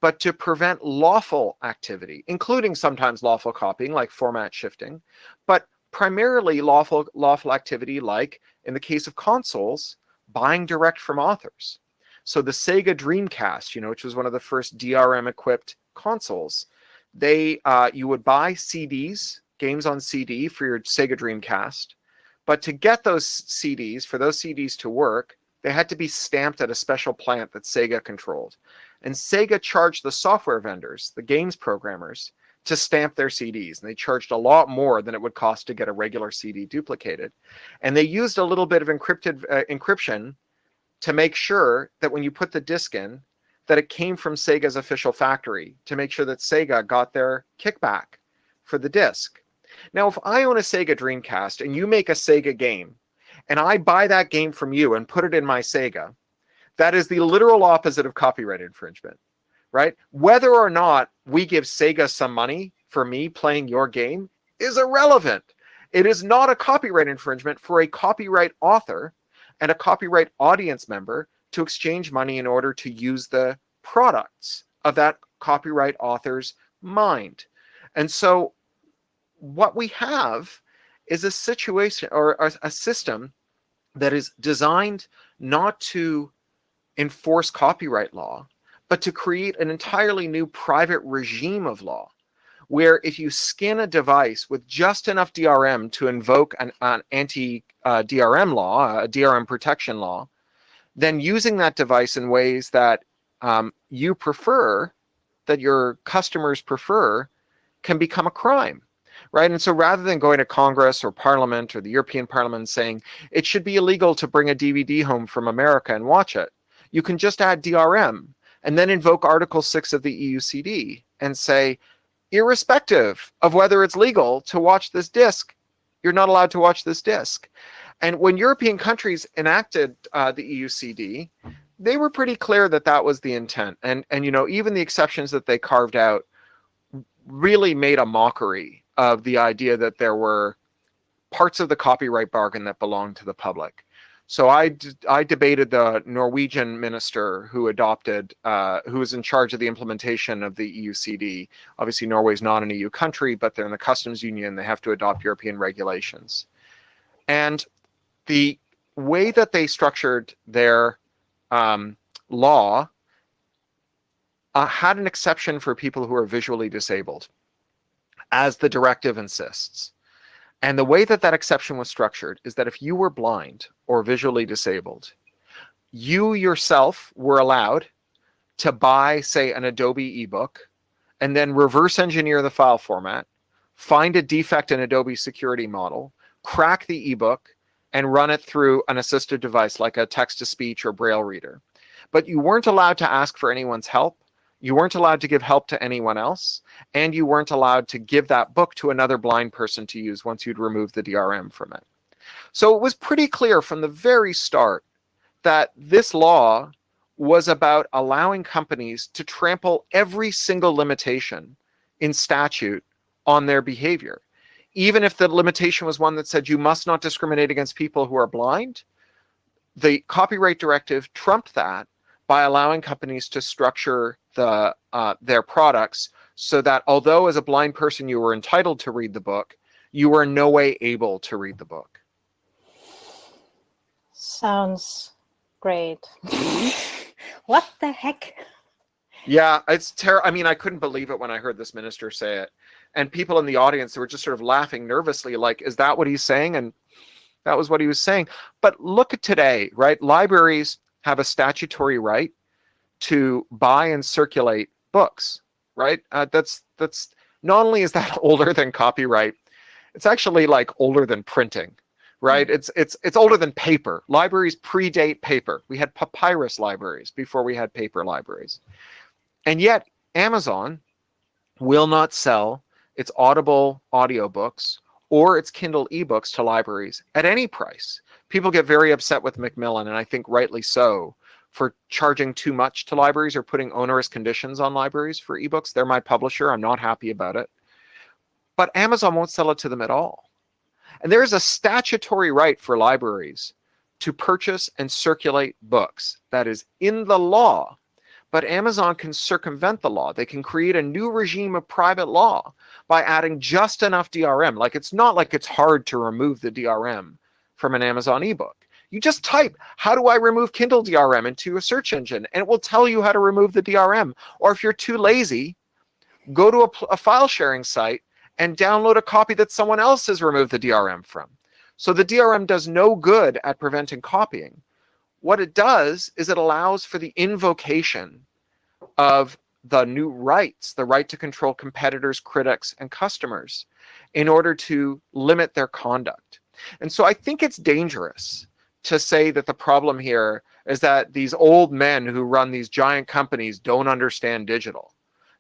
but to prevent lawful activity, including sometimes lawful copying like format shifting, but primarily lawful activity like, in the case of consoles, buying direct from authors. So the Sega Dreamcast, which was one of the first DRM-equipped consoles, you would buy CDs, games on CD for your Sega Dreamcast, but to get those CDs, for those CDs to work, they had to be stamped at a special plant that Sega controlled. And Sega charged the software vendors, the games programmers, to stamp their CDs. And they charged a lot more than it would cost to get a regular CD duplicated. And they used a little bit of encryption to make sure that when you put the disc in, that it came from Sega's official factory, to make sure that Sega got their kickback for the disc. Now, if I own a Sega Dreamcast and you make a Sega game, and I buy that game from you and put it in my Sega, that is the literal opposite of copyright infringement, right? Whether or not we give Sega some money for me playing your game is irrelevant. It is not a copyright infringement for a copyright author and a copyright audience member to exchange money in order to use the products of that copyright author's mind. And so what we have is a situation or a system that is designed not to enforce copyright law, but to create an entirely new private regime of law, where if you skin a device with just enough DRM to invoke an anti-DRM law, a DRM protection law, then using that device in ways that you prefer, that your customers prefer, can become a crime, right? And so rather than going to Congress or Parliament or the European Parliament saying it should be illegal to bring a DVD home from America and watch it, you can just add DRM and then invoke Article 6 of the EUCD and say, irrespective of whether it's legal to watch this disc, you're not allowed to watch this disc. And when European countries enacted the EUCD, they were pretty clear that that was the intent. And you know, even the exceptions that they carved out really made a mockery of the idea that there were parts of the copyright bargain that belonged to the public. So I debated the Norwegian minister who adopted, who was in charge of the implementation of the EUCD. Obviously, Norway's not an EU country, but they're in the customs union. They have to adopt European regulations. And the way that they structured their law had an exception for people who are visually disabled, as the directive insists. And the way that that exception was structured is that if you were blind or visually disabled, you yourself were allowed to buy, say, an Adobe ebook and then reverse engineer the file format, find a defect in Adobe security model, crack the ebook, and run it through an assistive device like a text-to-speech or Braille reader. But you weren't allowed to ask for anyone's help. You weren't allowed to give help to anyone else, and you weren't allowed to give that book to another blind person to use once you'd removed the DRM from it. So it was pretty clear from the very start that this law was about allowing companies to trample every single limitation in statute on their behavior. Even if the limitation was one that said you must not discriminate against people who are blind, the copyright directive trumped that by allowing companies to structure their products so that although as a blind person you were entitled to read the book, you were in no way able to read the book. Sounds great. What the heck? Yeah, it's terrible. I mean, I couldn't believe it when I heard this minister say it. And people in the audience were just sort of laughing nervously, like, is that what he's saying? And that was what he was saying. But look at today, right? Libraries have a statutory right to buy and circulate books, right? That's not only is that older than copyright, it's actually like older than printing, right? It's older than paper. Libraries predate paper. We had papyrus libraries before we had paper libraries. And yet Amazon will not sell its Audible audiobooks or its Kindle ebooks to libraries at any price. People get very upset with Macmillan, and I think rightly so, for charging too much to libraries or putting onerous conditions on libraries for ebooks. They're my publisher. I'm not happy about it. But Amazon won't sell it to them at all. And there is a statutory right for libraries to purchase and circulate books. That is in the law. But Amazon can circumvent the law. They can create a new regime of private law by adding just enough DRM. Like, it's not like it's hard to remove the DRM from an Amazon ebook. You just type, how do I remove Kindle DRM into a search engine? And it will tell you how to remove the DRM. Or if you're too lazy, go to a file sharing site and download a copy that someone else has removed the DRM from. So the DRM does no good at preventing copying. What it does is it allows for the invocation of the new rights, the right to control competitors, critics, and customers in order to limit their conduct. And so I think it's dangerous to say that the problem here is that these old men who run these giant companies don't understand digital.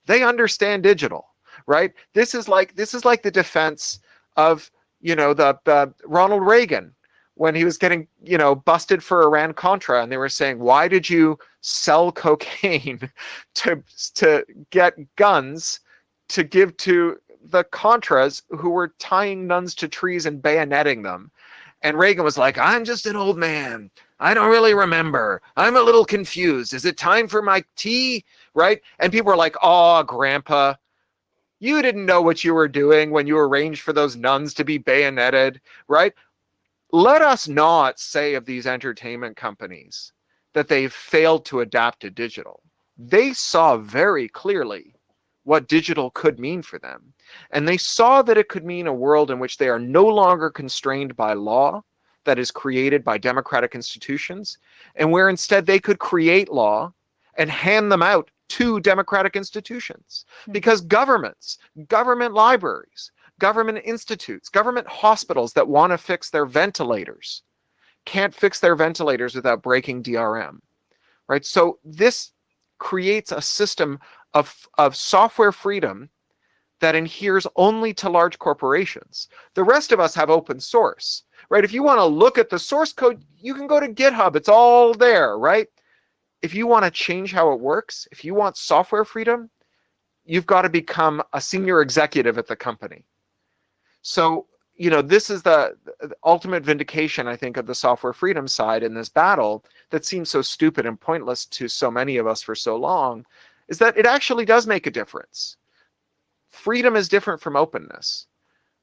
They understand digital, right? This is like the defense of, you know, the Ronald Reagan when he was getting, you know, busted for Iran-Contra, and they were saying, why did you sell cocaine to get guns to give to the Contras who were tying nuns to trees and bayoneting them? And Reagan was like, I'm just an old man. I don't really remember. I'm a little confused. Is it time for my tea? Right? And people were like, oh, Grandpa, you didn't know what you were doing when you arranged for those nuns to be bayoneted, right? Let us not say of these entertainment companies that they've failed to adapt to digital. They saw very clearly what digital could mean for them. And they saw that it could mean a world in which they are no longer constrained by law that is created by democratic institutions, and where instead they could create law and hand them out to democratic institutions. Because governments, government libraries, government institutes, government hospitals that want to fix their ventilators can't fix their ventilators without breaking DRM, right? So this creates a system of software freedom that adheres only to large corporations. The rest of us have open source, right? If you want to look at the source code, you can go to GitHub. It's all there, right? If you want to change how it works, if you want software freedom, you've got to become a senior executive at the company. So, you know, this is the ultimate vindication, I think, of the software freedom side in this battle that seems so stupid and pointless to so many of us for so long, is that it actually does make a difference. Freedom is different from openness.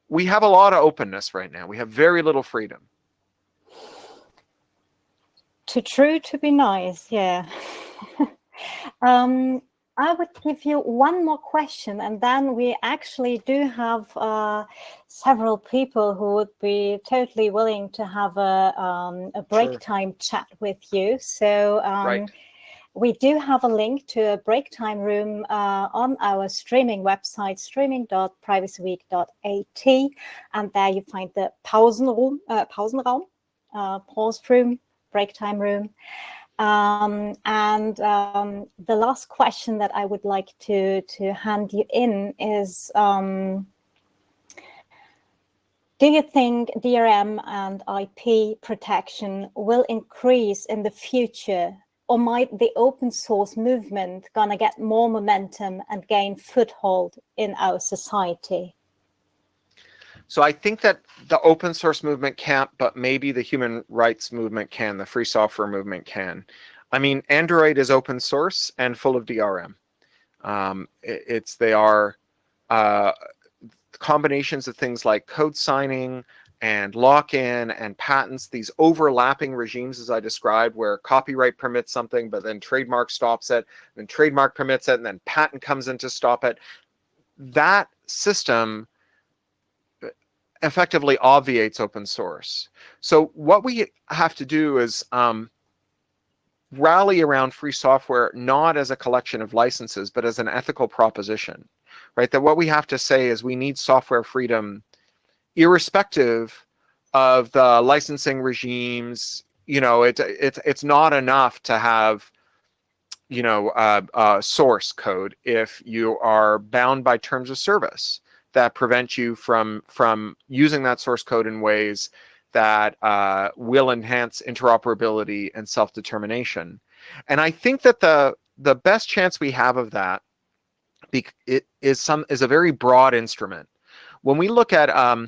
We have a lot of openness right now. We have very little freedom. Too true to be nice, yeah. I would give you one more question, and then we actually do have several people who would be totally willing to have a break time chat with you. So Right. we do have a link to a break time room on our streaming website, streaming.privacyweek.at, and there you find the Pausenraum, pause room, break time room. The last question that I would like to hand you in is, do you think DRM and IP protection will increase in the future, or might the open source movement gonna get more momentum and gain foothold in our society? So I think that the open source movement can't, but maybe the human rights movement can, the free software movement can. I mean, Android is open source and full of DRM. They are combinations of things like code signing and lock-in and patents, these overlapping regimes, as I described, where copyright permits something, but then trademark stops it, then trademark permits it, and then patent comes in to stop it. That system effectively obviates open source. So what we have to do is rally around free software, not as a collection of licenses, but as an ethical proposition, right? That what we have to say is we need software freedom irrespective of the licensing regimes. You know, it's not enough to have, you know, source code if you are bound by terms of service that prevent you from using that source code in ways that will enhance interoperability and self-determination. And I think that the best chance we have of that is a very broad instrument. When we look at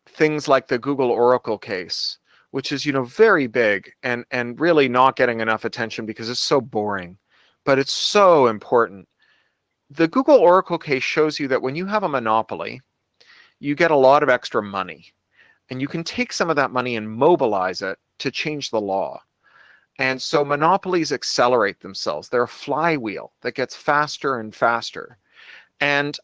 things like the Google Oracle case, which is, you know, very big and really not getting enough attention because it's so boring, but it's so important. The Google Oracle case shows you that when you have a monopoly, you get a lot of extra money, and you can take some of that money and mobilize it to change the law. And so monopolies accelerate themselves. They're a flywheel that gets faster and faster. And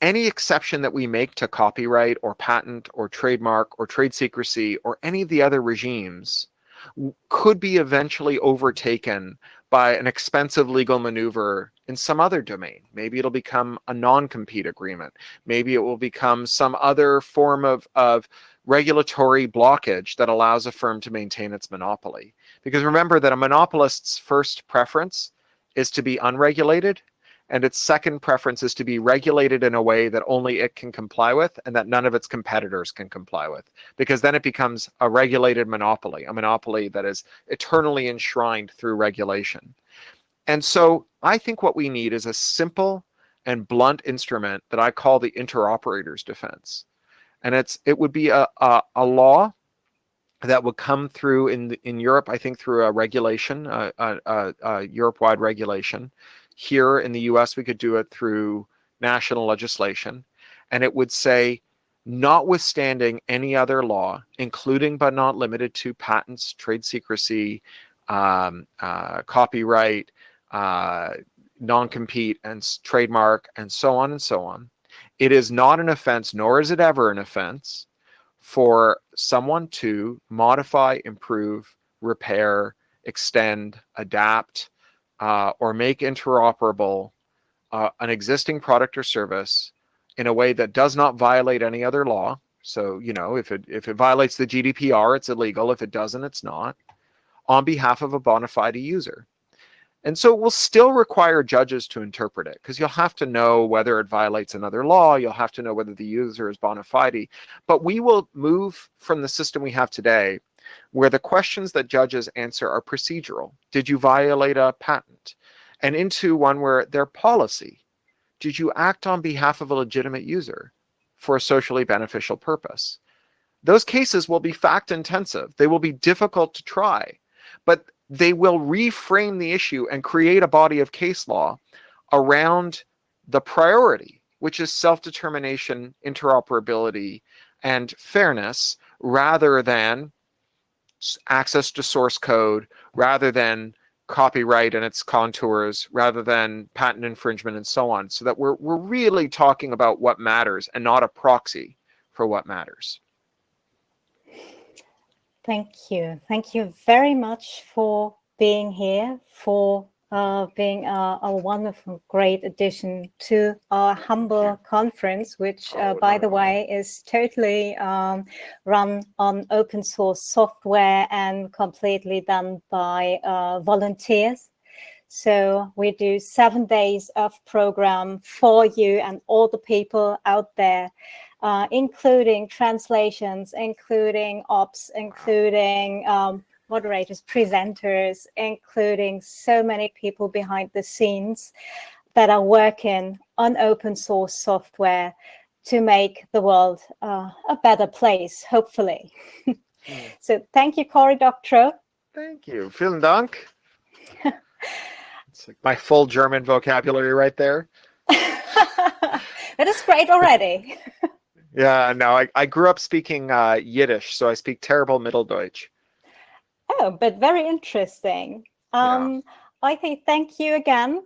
any exception that we make to copyright or patent or trademark or trade secrecy or any of the other regimes could be eventually overtaken by an expensive legal maneuver in some other domain. Maybe it'll become a non-compete agreement. Maybe it will become some other form of regulatory blockage that allows a firm to maintain its monopoly. Because remember that a monopolist's first preference is to be unregulated and its second preference is to be regulated in a way that only it can comply with and that none of its competitors can comply with, because then it becomes a regulated monopoly, a monopoly that is eternally enshrined through regulation. And so I think what we need is a simple and blunt instrument that I call the interoperator's defense. And it would be a law that would come through in Europe, I think through a regulation, a Europe-wide regulation. Here in the US, we could do it through national legislation. And it would say, notwithstanding any other law, including but not limited to patents, trade secrecy, copyright, non-compete and trademark, and so on, it is not an offense, nor is it ever an offense, for someone to modify, improve, repair, extend, adapt, or make interoperable an existing product or service in a way that does not violate any other law. So, you know, if it violates the GDPR, it's illegal. If it doesn't, it's not, on behalf of a bona fide user. And so it will still require judges to interpret it, because you'll have to know whether it violates another law. You'll have to know whether the user is bona fide. But we will move from the system we have today, where the questions that judges answer are procedural. Did you violate a patent? And into one where they're policy. Did you act on behalf of a legitimate user for a socially beneficial purpose? Those cases will be fact intensive. They will be difficult to try, but they will reframe the issue and create a body of case law around the priority, which is self-determination, interoperability, and fairness, rather than access to source code, rather than copyright and its contours, rather than patent infringement and so on, so that we're really talking about what matters and not a proxy for what matters. Thank you. Thank you very much for being here, for being a wonderful, great addition to our humble conference, which, by the way, is totally run on open source software and completely done by volunteers. So we do 7 days of program for you and all the people out there, including translations, including ops, including moderators, presenters, including so many people behind the scenes that are working on open source software to make the world a better place, hopefully. So thank you, Cory Doctorow. Thank you. Vielen Dank. It's like my full German vocabulary right there. That is great already. Yeah, no, I grew up speaking Yiddish, so I speak terrible Mitteldeutsch. Oh, but very interesting. Yeah. I think thank you again